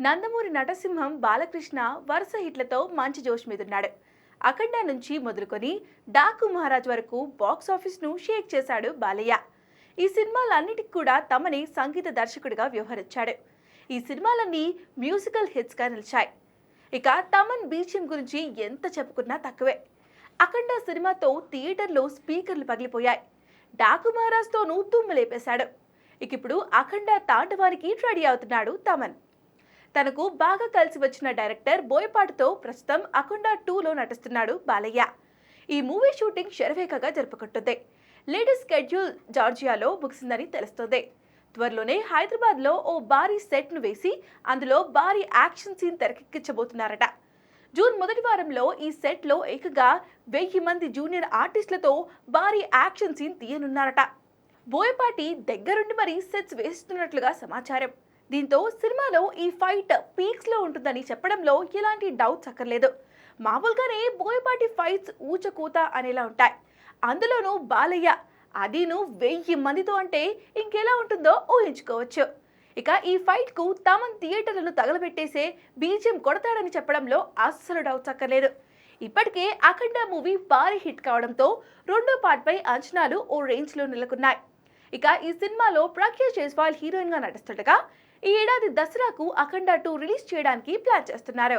నందమూరి నటసింహం బాలకృష్ణ వరుస హిట్లతో మంచి జోష్ మీదున్నాడు. అఖండ నుంచి మొదలుకొని డాకు మహారాజ్ వరకు బాక్స్ ఆఫీస్ ను షేక్ చేశాడు బాలయ్య. ఈ సినిమాలన్నిటికి కూడా తమని సంగీత దర్శకుడిగా వ్యవహరించాడు. ఈ సినిమాలన్నీ మ్యూజికల్ హిట్స్ గా నిలిచాయి. ఇక తమన్ బీజిఎం గురించి ఎంత చెప్పుకున్నా తక్కువే. అఖండ సినిమాతో థియేటర్లో స్పీకర్లు పగిలిపోయాయి. డాకు మహారాజ్ తోనూ దుమ్ము లేపేశాడు. ఇప్పుడు అఖండ తాండవానికి రెడీ అవుతున్నాడు తమన్. తనకు బాగా కలిసి వచ్చిన డైరెక్టర్ బోయపాటితో ప్రస్తుతం అఖండ 2లో నటిస్తున్నాడు బాలయ్య. ఈ మూవీ షూటింగ్ శరవేగంగా జరుపుకుంటుంది. లేటెస్ట్ స్కెడ్యూల్ జార్జియాలో ముగిసిందని తెలుస్తోంది. త్వరలోనే హైదరాబాద్లో ఓ భారీ సెట్ను వేసి అందులో భారీ యాక్షన్ సీన్ తెరకెక్కించబోతున్నారట. జూన్ మొదటి వారంలో ఈ సెట్లో ఏకంగా 1000 మంది జూనియర్ ఆర్టిస్టులతో భారీ యాక్షన్ సీన్ తీయనున్నారట. బోయపాటి దగ్గరుండి మరీ సెట్స్ వేస్తున్నట్లుగా సమాచారం. దీంతో సినిమాలో ఈ ఫైట్ పీక్స్ లో ఉంటుందని చెప్పడంలో ఎలాంటి డౌట్స్ అక్కర్లేదు. మామూలుగానే బోయపాటి ఫైట్స్ ఊచకూత అనేలా ఉంటాయి. అందులోనూ బాలయ్య అదీను 1000 మందితో అంటే ఇంకెలా ఉంటుందో ఊహించుకోవచ్చు. ఇక ఈ ఫైట్ కు తమన్ థియేటర్లను తగలబెట్టేసే బీజిఎం కొడతాడని చెప్పడంలో అస్సలు డౌట్స్ అక్కర్లేదు. ఇప్పటికే అఖండ మూవీ భారీ హిట్ కావడంతో రెండో పార్ట్ పై అంచనాలు ఓ రేంజ్ లో నెలకొన్నాయి. ఇక ఈ సినిమాలో ప్రఖ్యా జైస్వాల్ హీరోయిన్ గా నటిస్తుండగా ఈ ఏడాది దసరాకు అఖండ 2 రిలీజ్ చేయడానికి ప్లాన్ చేస్తున్నారు.